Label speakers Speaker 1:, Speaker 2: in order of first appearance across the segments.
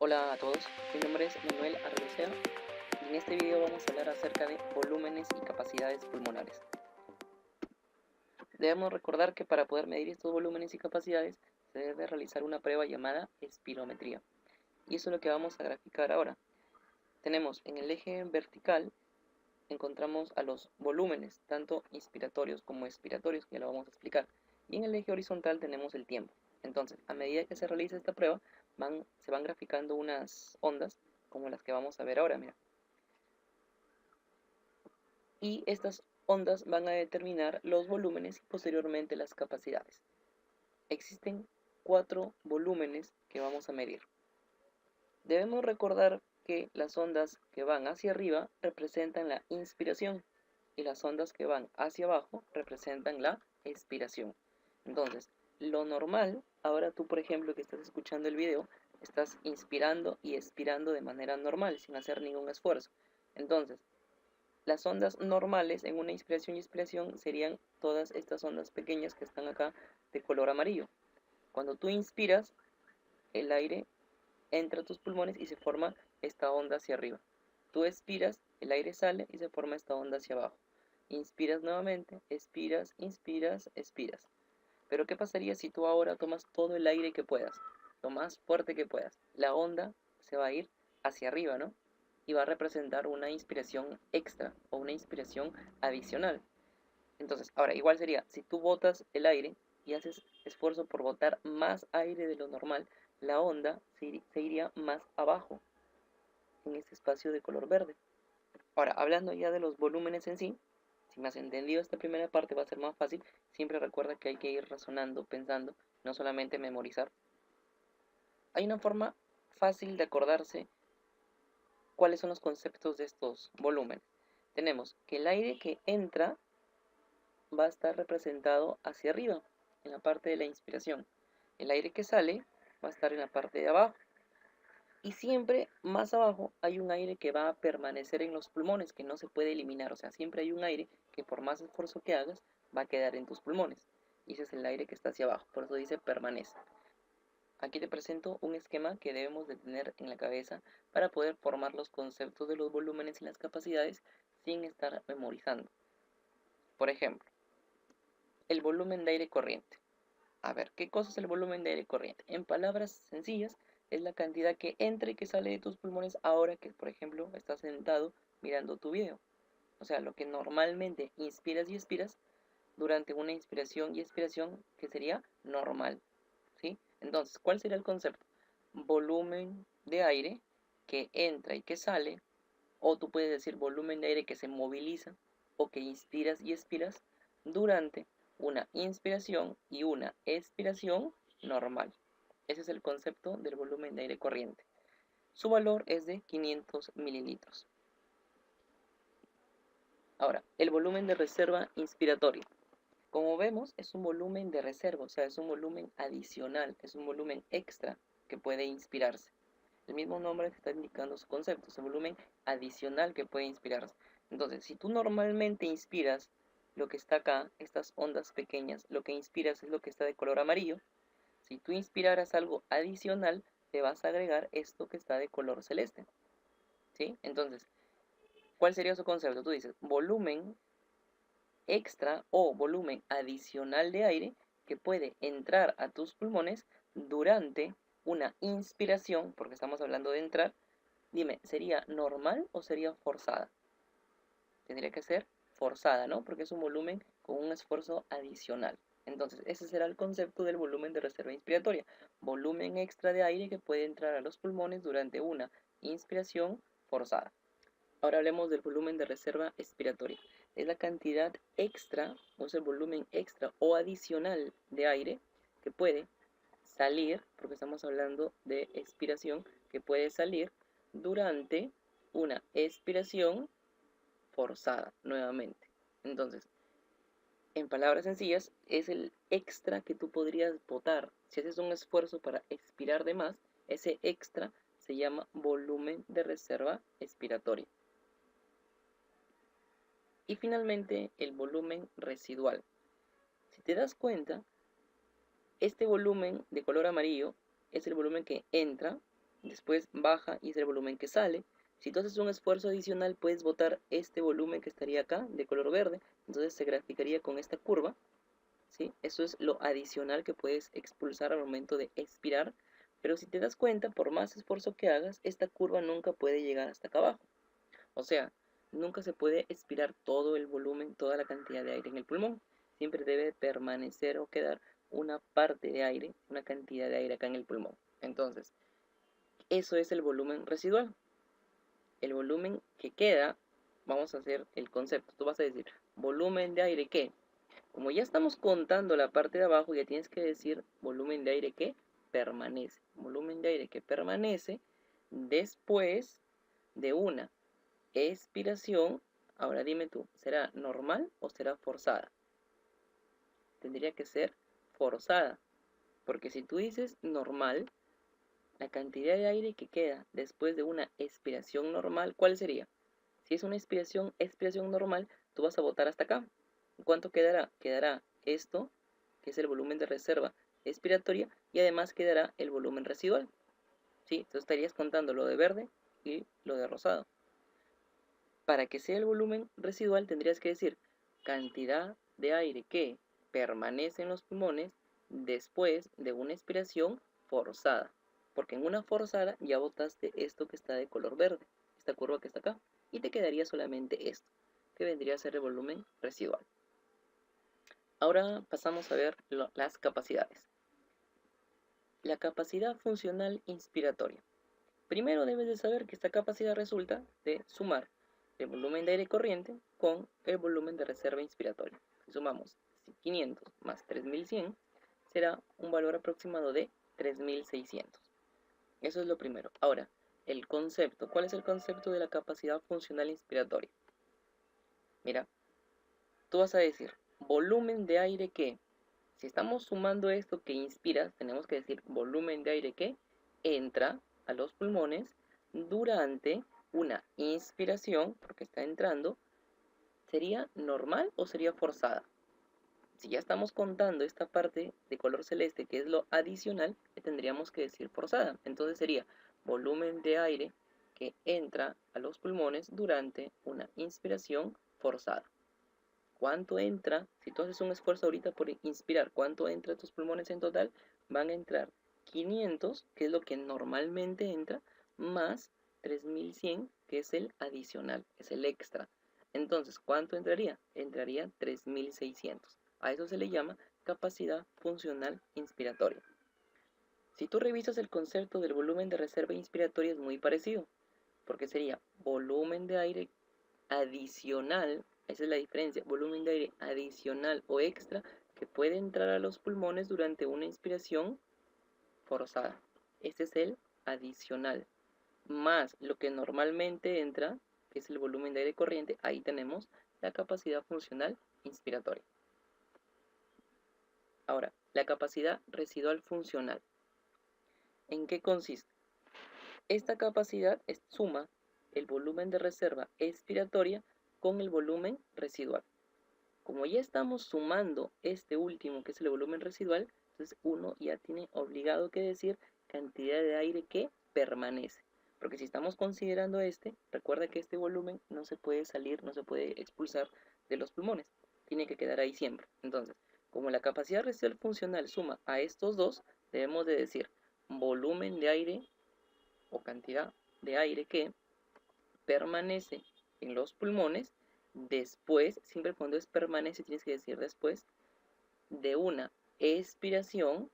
Speaker 1: Hola a todos, mi nombre es Manuel Arrocea y en este video vamos a hablar acerca de volúmenes y capacidades pulmonares. Debemos recordar que para poder medir estos volúmenes y capacidades se debe realizar una prueba llamada espirometría. Y eso es lo que vamos a graficar ahora. Tenemos en el eje vertical, encontramos a los volúmenes, tanto inspiratorios como expiratorios, que ya lo vamos a explicar. Y en el eje horizontal tenemos el tiempo. Entonces, a medida que se realiza esta prueba, se van graficando unas ondas como las que vamos a ver ahora, mira. Y estas ondas van a determinar los volúmenes y posteriormente las capacidades. Existen 4 volúmenes que vamos a medir. Debemos recordar que las ondas que van hacia arriba representan la inspiración y las ondas que van hacia abajo representan la expiración. Entonces, lo normal, ahora tú por ejemplo que estás escuchando el video, estás inspirando y expirando de manera normal, sin hacer ningún esfuerzo. Entonces, las ondas normales en una inspiración y expiración serían todas estas ondas pequeñas que están acá de color amarillo. Cuando tú inspiras, el aire entra a tus pulmones y se forma esta onda hacia arriba. Tú expiras, el aire sale y se forma esta onda hacia abajo. Inspiras nuevamente, expiras, inspiras, expiras. Pero ¿qué pasaría si tú ahora tomas todo el aire que puedas, lo más fuerte que puedas? La onda se va a ir hacia arriba, ¿no? Y va a representar una inspiración extra o una inspiración adicional. Entonces, ahora igual sería, si tú botas el aire y haces esfuerzo por botar más aire de lo normal, la onda se iría más abajo en este espacio de color verde. Ahora, hablando ya de los volúmenes en sí, si me has entendido esta primera parte va a ser más fácil. Siempre recuerda que hay que ir razonando, pensando, no solamente memorizar. Hay una forma fácil de acordarse cuáles son los conceptos de estos volúmenes. Tenemos que el aire que entra va a estar representado hacia arriba, en la parte de la inspiración. El aire que sale va a estar en la parte de abajo. Y siempre más abajo hay un aire que va a permanecer en los pulmones, que no se puede eliminar. O sea, siempre hay un aire que por más esfuerzo que hagas, va a quedar en tus pulmones. Y ese es el aire que está hacia abajo, por eso dice permanece. Aquí te presento un esquema que debemos de tener en la cabeza para poder formar los conceptos de los volúmenes y las capacidades sin estar memorizando. Por ejemplo, el volumen de aire corriente. A ver, ¿qué cosa es el volumen de aire corriente? En palabras sencillas, es la cantidad que entra y que sale de tus pulmones ahora que, por ejemplo, estás sentado mirando tu video. O sea, lo que normalmente inspiras y expiras durante una inspiración y expiración que sería normal, ¿sí? Entonces, ¿cuál sería el concepto? Volumen de aire que entra y que sale, o tú puedes decir volumen de aire que se moviliza o que inspiras y expiras durante una inspiración y una expiración normal. Ese es el concepto del volumen de aire corriente. Su valor es de 500 mililitros. Ahora, el volumen de reserva inspiratorio. Como vemos, es un volumen de reserva, o sea, es un volumen adicional, es un volumen extra que puede inspirarse. El mismo nombre te está indicando su concepto, es un volumen adicional que puede inspirarse. Entonces, si tú normalmente inspiras lo que está acá, estas ondas pequeñas, lo que inspiras es lo que está de color amarillo. Si tú inspiraras algo adicional, te vas a agregar esto que está de color celeste. ¿Sí? Entonces, ¿cuál sería su concepto? Tú dices volumen extra o volumen adicional de aire que puede entrar a tus pulmones durante una inspiración, porque estamos hablando de entrar. Dime, ¿sería normal o sería forzada? Tendría que ser forzada, ¿no? Porque es un volumen con un esfuerzo adicional. Entonces, ese será el concepto del volumen de reserva inspiratoria. Volumen extra de aire que puede entrar a los pulmones durante una inspiración forzada. Ahora hablemos del volumen de reserva expiratoria. Es la cantidad extra, o es el volumen extra o adicional de aire que puede salir, porque estamos hablando de expiración, que puede salir durante una expiración forzada nuevamente. Entonces, en palabras sencillas, es el extra que tú podrías botar. Si haces un esfuerzo para expirar de más, ese extra se llama volumen de reserva expiratoria. Y finalmente, el volumen residual. Si te das cuenta, este volumen de color amarillo es el volumen que entra después baja y es el volumen que sale. Si tú haces un esfuerzo adicional, puedes botar este volumen que estaría acá, de color verde, entonces se graficaría con esta curva, ¿sí? Eso es lo adicional que puedes expulsar al momento de expirar, pero si te das cuenta, por más esfuerzo que hagas, esta curva nunca puede llegar hasta acá abajo. O sea, nunca se puede expirar todo el volumen, toda la cantidad de aire en el pulmón. Siempre debe permanecer o quedar una parte de aire, una cantidad de aire acá en el pulmón. Entonces, eso es el volumen residual. El volumen que queda, vamos a hacer el concepto. Tú vas a decir, volumen de aire que, como ya estamos contando la parte de abajo, ya tienes que decir volumen de aire que permanece. Volumen de aire que permanece después de una expiración. Ahora dime tú, ¿será normal o será forzada? Tendría que ser forzada, porque si tú dices normal, la cantidad de aire que queda después de una expiración normal, ¿cuál sería? Si es una expiración normal, tú vas a botar hasta acá. ¿Cuánto quedará? Quedará esto, que es el volumen de reserva expiratoria, y además quedará el volumen residual. ¿Sí? Entonces estarías contando lo de verde y lo de rosado. Para que sea el volumen residual tendrías que decir cantidad de aire que permanece en los pulmones después de una expiración forzada. Porque en una forzada ya botaste esto que está de color verde, esta curva que está acá, y te quedaría solamente esto, que vendría a ser el volumen residual. Ahora pasamos a ver las capacidades. La capacidad funcional inspiratoria. Primero debes de saber que esta capacidad resulta de sumar el volumen de aire corriente con el volumen de reserva inspiratoria. Si sumamos 500 más 3100, será un valor aproximado de 3600. Eso es lo primero. Ahora, el concepto. ¿Cuál es el concepto de la capacidad funcional inspiratoria? Mira, tú vas a decir volumen de aire que, si estamos sumando esto que inspiras, tenemos que decir volumen de aire que entra a los pulmones durante una inspiración, porque está entrando, ¿sería normal o sería forzada? Si ya estamos contando esta parte de color celeste, que es lo adicional, tendríamos que decir forzada. Entonces sería volumen de aire que entra a los pulmones durante una inspiración forzada. ¿Cuánto entra? Si tú haces un esfuerzo ahorita por inspirar, ¿cuánto entra a tus pulmones en total? Van a entrar 500, que es lo que normalmente entra, más 3100, que es el adicional, es el extra. Entonces, ¿cuánto entraría? Entraría 3600. A eso se le llama capacidad funcional inspiratoria. Si tú revisas el concepto del volumen de reserva inspiratoria es muy parecido, porque sería volumen de aire adicional, esa es la diferencia, volumen de aire adicional o extra que puede entrar a los pulmones durante una inspiración forzada. Este es el adicional, más lo que normalmente entra, que es el volumen de aire corriente, ahí tenemos la capacidad funcional inspiratoria. Ahora, la capacidad residual funcional. ¿En qué consiste? Esta capacidad suma el volumen de reserva expiratoria con el volumen residual. Como ya estamos sumando este último, que es el volumen residual, entonces uno ya tiene obligado que decir cantidad de aire que permanece. Porque si estamos considerando este, recuerda que este volumen no se puede salir, no se puede expulsar de los pulmones. Tiene que quedar ahí siempre. Entonces, como la capacidad residual funcional suma a estos dos, debemos de decir volumen de aire o cantidad de aire que permanece en los pulmones después, siempre cuando es permanece tienes que decir después de una expiración.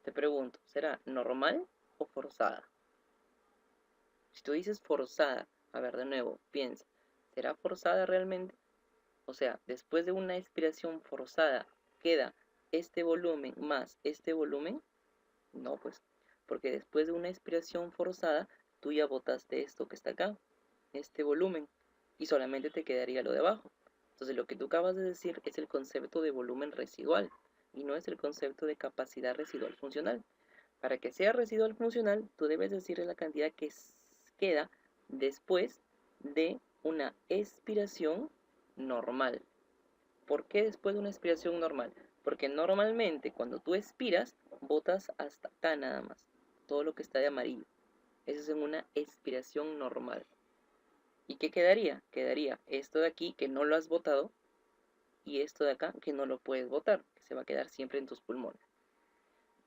Speaker 1: Te pregunto, ¿será normal o forzada? Si tú dices forzada, a ver de nuevo, piensa, ¿será forzada realmente? O sea, después de una expiración forzada queda este volumen más este volumen. No, pues, porque después de una expiración forzada tú ya botaste esto que está acá, este volumen, y solamente te quedaría lo de abajo. Entonces lo que tú acabas de decir es el concepto de volumen residual y no es el concepto de capacidad residual funcional. Para que sea residual funcional, tú debes decirle la cantidad que queda después de una expiración normal. ¿Por qué después de una expiración normal? Porque normalmente cuando tú expiras, botas hasta acá nada más, todo lo que está de amarillo. Eso es en una expiración normal. ¿Y qué quedaría? Quedaría esto de aquí que no lo has botado y esto de acá que no lo puedes botar, que se va a quedar siempre en tus pulmones.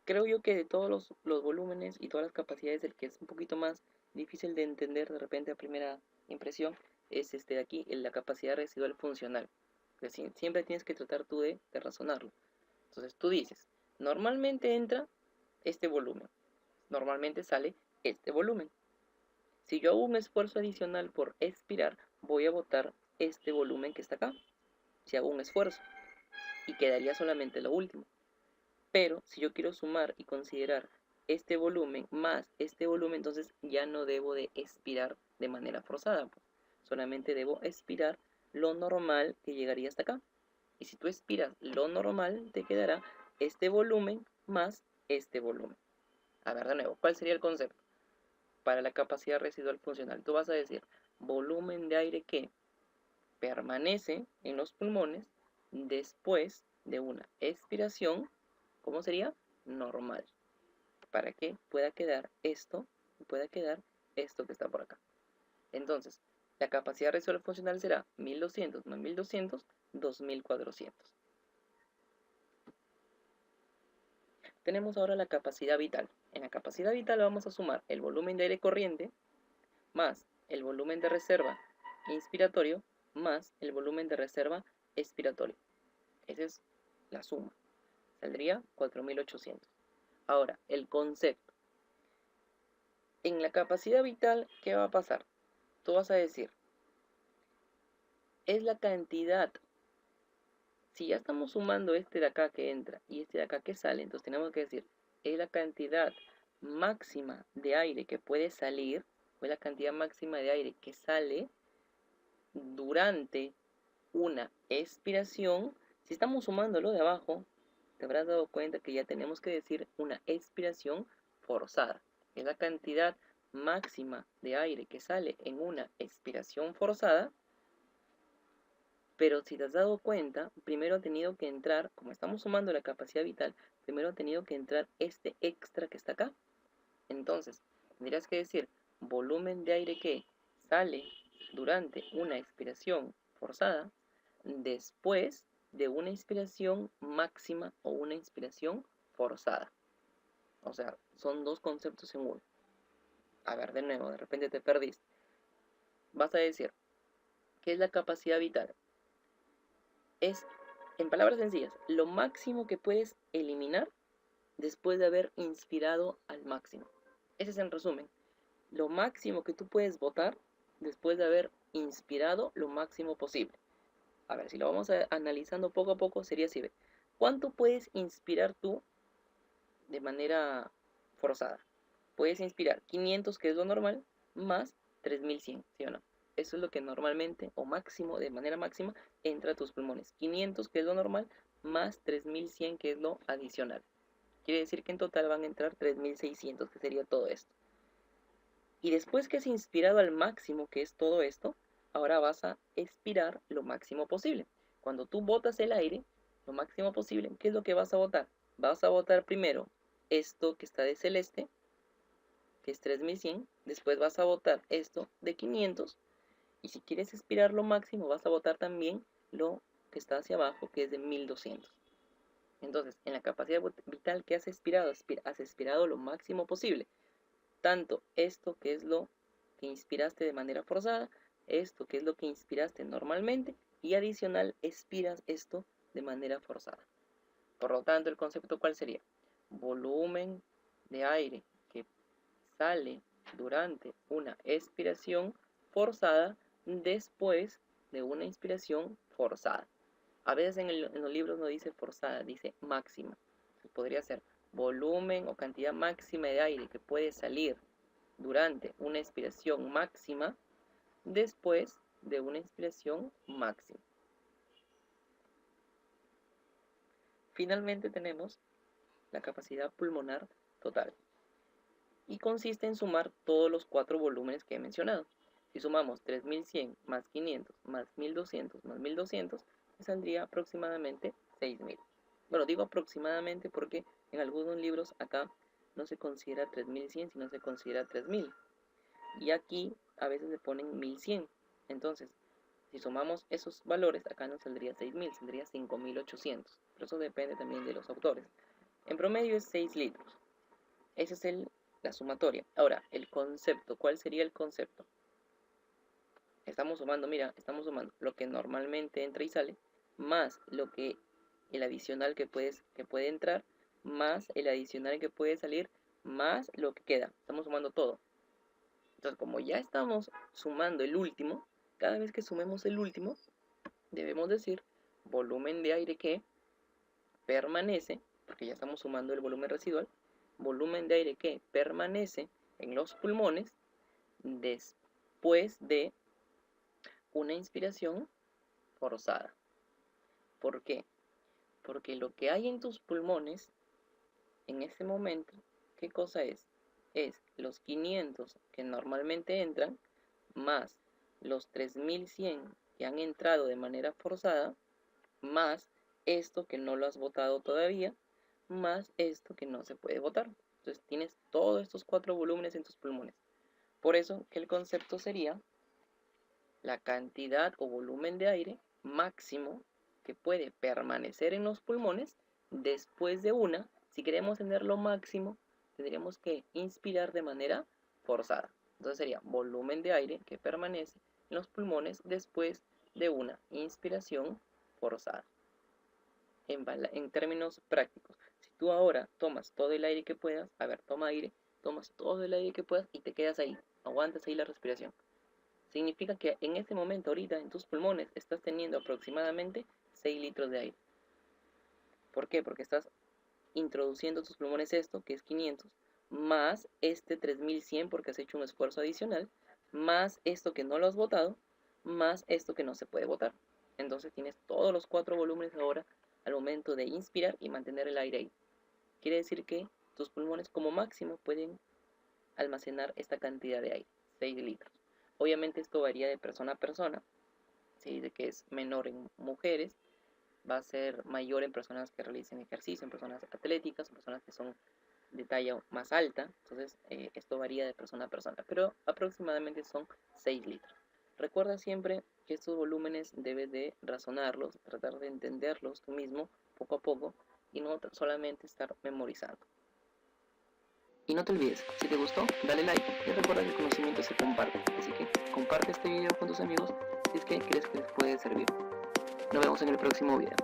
Speaker 1: Creo yo que de todos los volúmenes y todas las capacidades, el que es un poquito más difícil de entender de repente a primera impresión es este de aquí, la capacidad residual funcional. Que siempre tienes que tratar tú de razonarlo. Entonces tú dices, normalmente entra este volumen, normalmente sale este volumen. Si yo hago un esfuerzo adicional por expirar, voy a botar este volumen que está acá. Si hago un esfuerzo y quedaría solamente lo último. Pero si yo quiero sumar y considerar este volumen más este volumen, entonces ya no debo de expirar de manera forzada, pues. Solamente debo expirar lo normal que llegaría hasta acá. Y si tú expiras lo normal, te quedará este volumen más este volumen. A ver, de nuevo, ¿cuál sería el concepto? Para la capacidad residual funcional, tú vas a decir volumen de aire que permanece en los pulmones después de una expiración, ¿cómo sería? Normal. Para que pueda quedar esto y pueda quedar esto que está por acá. Entonces, la capacidad residual funcional será 1200 más 1200, 2400. Tenemos ahora la capacidad vital. En la capacidad vital vamos a sumar el volumen de aire corriente más el volumen de reserva inspiratorio más el volumen de reserva expiratorio. Esa es la suma. Saldría 4800. Ahora, el concepto. En la capacidad vital, ¿qué va a pasar? Tú vas a decir, es la cantidad. Si ya estamos sumando este de acá que entra y este de acá que sale, entonces tenemos que decir, es la cantidad máxima de aire que puede salir, o es la cantidad máxima de aire que sale durante una expiración. Si estamos sumando lo de abajo, te habrás dado cuenta que ya tenemos que decir una expiración forzada. Es la cantidad máxima de aire que sale en una expiración forzada, pero si te has dado cuenta, primero ha tenido que entrar, como estamos sumando la capacidad vital, primero ha tenido que entrar este extra que está acá. Entonces, tendrías que decir volumen de aire que sale durante una expiración forzada después de una inspiración máxima o una inspiración forzada. O sea, son dos conceptos en uno. A ver, de nuevo, de repente te perdiste. Vas a decir, ¿qué es la capacidad vital? Es, en palabras sencillas, lo máximo que puedes eliminar después de haber inspirado al máximo. Ese es en resumen. Lo máximo que tú puedes botar después de haber inspirado lo máximo posible. A ver, si lo vamos analizando poco a poco, sería así. ¿Cuánto puedes inspirar tú de manera forzada? Puedes inspirar 500, que es lo normal, más 3100, ¿sí o no? Eso es lo que normalmente, o máximo, de manera máxima, entra a tus pulmones. 500, que es lo normal, más 3100, que es lo adicional. Quiere decir que en total van a entrar 3600, que sería todo esto. Y después que has inspirado al máximo, que es todo esto, ahora vas a expirar lo máximo posible. Cuando tú botas el aire, lo máximo posible, ¿qué es lo que vas a botar? Vas a botar primero esto que está de celeste, que es 3100, después vas a botar esto de 500, y si quieres expirar lo máximo, vas a botar también lo que está hacia abajo, que es de 1200. Entonces, en la capacidad vital que has expirado, has expirado lo máximo posible. Tanto esto que es lo que inspiraste de manera forzada, esto que es lo que inspiraste normalmente, y adicional expiras esto de manera forzada. Por lo tanto, el concepto ¿cuál sería? Volumen de aire que sale durante una expiración forzada después de una inspiración forzada. A veces en los libros no dice forzada, dice máxima. Entonces podría ser volumen o cantidad máxima de aire que puede salir durante una expiración máxima después de una inspiración máxima. Finalmente tenemos la capacidad pulmonar total y consiste en sumar todos los 4 volúmenes que he mencionado. Si sumamos 3100 más 500 más 1200 más 1200, me saldría aproximadamente 6000. Bueno, digo aproximadamente porque en algunos libros acá no se considera 3100, sino se considera 3000. y aquí a veces le ponen 1100. Entonces, si sumamos esos valores, acá nos saldría 6000, saldría 5800. Pero eso depende también de los autores. En promedio es 6 litros. Esa es la sumatoria. Ahora, el concepto. ¿Cuál sería el concepto? Estamos sumando, mira, estamos sumando lo que normalmente entra y sale, más el adicional que puede entrar, más el adicional que puede salir, más lo que queda. Estamos sumando todo. Entonces, como ya estamos sumando el último, cada vez que sumemos el último, debemos decir volumen de aire que permanece, porque ya estamos sumando el volumen residual, volumen de aire que permanece en los pulmones después de una inspiración forzada. ¿Por qué? Porque lo que hay en tus pulmones en ese momento, ¿qué cosa es? Es los 500 que normalmente entran, más los 3100 que han entrado de manera forzada, más esto que no lo has botado todavía, más esto que no se puede botar. Entonces tienes todos estos 4 volúmenes en tus pulmones. Por eso que el concepto sería la cantidad o volumen de aire máximo que puede permanecer en los pulmones después de si queremos tenerlo máximo, tendríamos que inspirar de manera forzada. Entonces sería volumen de aire que permanece en los pulmones después de una inspiración forzada. En términos prácticos, si tú ahora tomas todo el aire que puedas, toma aire, tomas todo el aire que puedas y te quedas ahí, aguantas ahí la respiración. Significa que en este momento, ahorita, en tus pulmones, estás teniendo aproximadamente 6 litros de aire. ¿Por qué? Porque estás introduciendo a tus pulmones esto, que es 500, más este 3100 porque has hecho un esfuerzo adicional, más esto que no lo has botado, más esto que no se puede botar. Entonces tienes todos los 4 volúmenes ahora al momento de inspirar y mantener el aire ahí. Quiere decir que tus pulmones como máximo pueden almacenar esta cantidad de aire, 6 litros. Obviamente esto varía de persona a persona. Se dice que es menor en mujeres, va a ser mayor en personas que realicen ejercicio, en personas atléticas, en personas que son de talla más alta. Entonces esto varía de persona a persona, pero aproximadamente son 6 litros. Recuerda siempre que estos volúmenes debes de razonarlos, tratar de entenderlos tú mismo poco a poco y no solamente estar memorizando. Y no te olvides, si te gustó, dale like y recuerda que el conocimiento se comparte. Así que comparte este video con tus amigos si es que crees que les puede servir. Nos vemos en el próximo video.